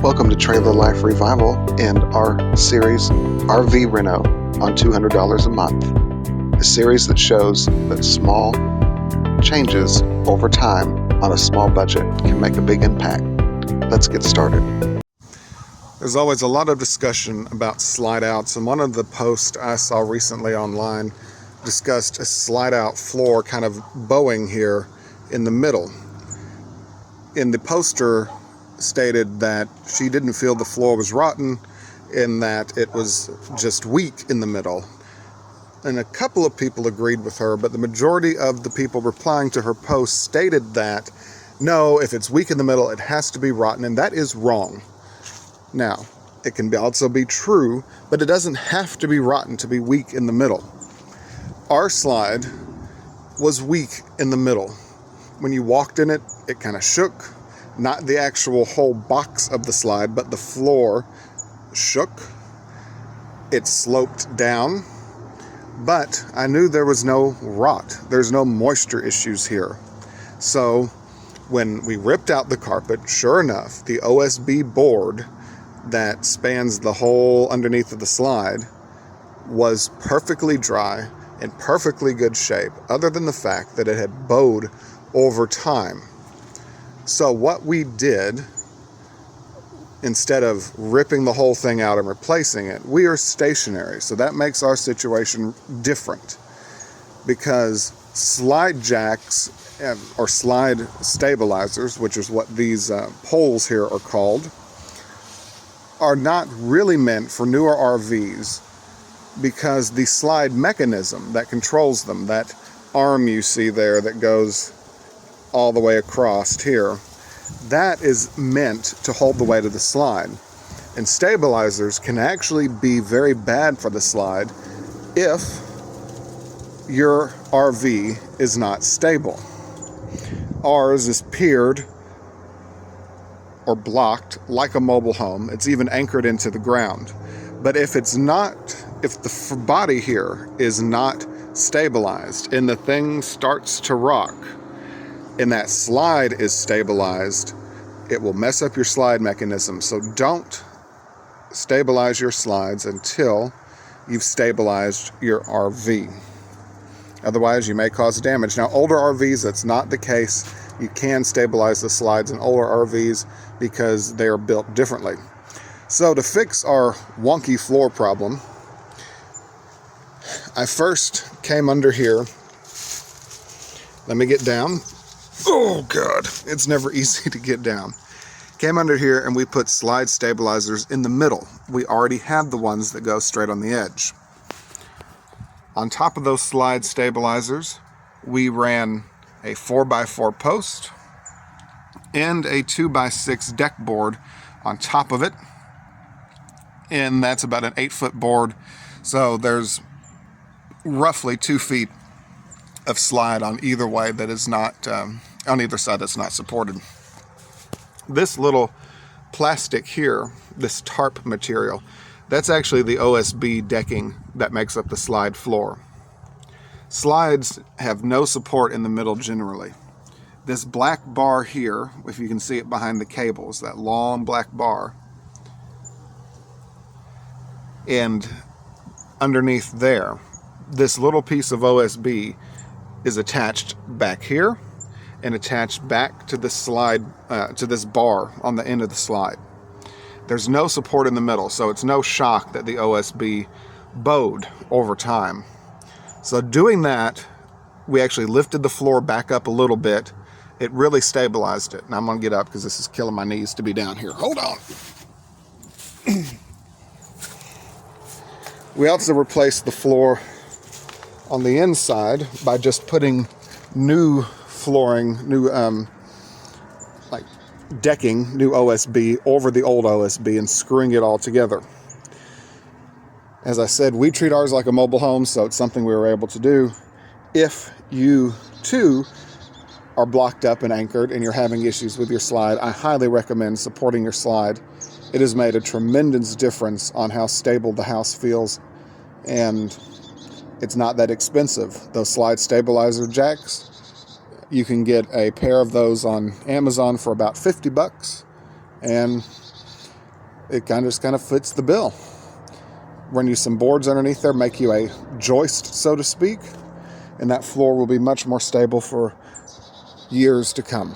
Welcome to Trailer Life Revival and our series RV Reno on $200 a month. A series that shows that small changes over time on a small budget can make a big impact. Let's get started. There's always a lot of discussion about slide outs, and one of the posts I saw recently online discussed a slide out floor kind of bowing here in the middle. In the poster stated that she didn't feel the floor was rotten, in that it was just weak in the middle. And a couple of people agreed with her, but the majority of the people replying to her post stated that no, if it's weak in the middle, it has to be rotten, and that is wrong. Now, it can also be true, but it doesn't have to be rotten to be weak in the middle. Our slide was weak in the middle. When you walked in it, it kind of shook. Not the actual whole box of the slide, but the floor shook. It sloped down, but I knew there was no rot. There's no moisture issues here. So when we ripped out the carpet, sure enough, the OSB board that spans the whole underneath of the slide was perfectly dry, in perfectly good shape, other than the fact that it had bowed over time. So what we did, instead of ripping the whole thing out and replacing it, we are stationary. So that makes our situation different, because slide jacks or slide stabilizers, which is what these poles here are called, are not really meant for newer RVs, because the slide mechanism that controls them, that arm you see there that goes all the way across here, that is meant to hold the weight of the slide. And stabilizers can actually be very bad for the slide if your RV is not stable. Ours is piered or blocked like a mobile home. It's even anchored into the ground. But if it's not, if the body here is not stabilized and the thing starts to rock, and that slide is stabilized, it will mess up your slide mechanism. So don't stabilize your slides until you've stabilized your RV. Otherwise, you may cause damage. Now, older RVs, that's not the case. You can stabilize the slides in older RVs because they are built differently. So to fix our wonky floor problem, I first came under here. Let me get down. Oh God, it's never easy to get down. Came under here and we put slide stabilizers in the middle. We already had the ones that go straight on the edge. On top of those slide stabilizers, we ran a 4x4 post and a 2x6 deck board on top of it. And that's about an 8-foot board. So there's roughly 2 feet of slide on either way that is not, on either side that's not supported. This little plastic here, this tarp material, that's actually the OSB decking that makes up the slide floor. Slides have no support in the middle generally. This black bar here, if you can see it behind the cables, that long black bar, and underneath there, this little piece of OSB is attached back here and attached back to the slide, to this bar on the end of the slide. There's no support in the middle, so it's no shock that the OSB bowed over time. So doing that, we actually lifted the floor back up a little bit. It really stabilized it. And I'm gonna get up because this is killing my knees to be down here. Hold on. We also replaced the floor on the inside by just putting new flooring, new like decking, new OSB over the old OSB and screwing it all together. As I said, we treat ours like a mobile home, so it's something we were able to do. If you too are blocked up and anchored and you're having issues with your slide, I highly recommend supporting your slide. It has made a tremendous difference on how stable the house feels, and it's not that expensive. Those slide stabilizer jacks, you can get a pair of those on Amazon for about $50, and it kind of fits the bill. Run you some boards underneath there, make you a joist, so to speak, and that floor will be much more stable for years to come.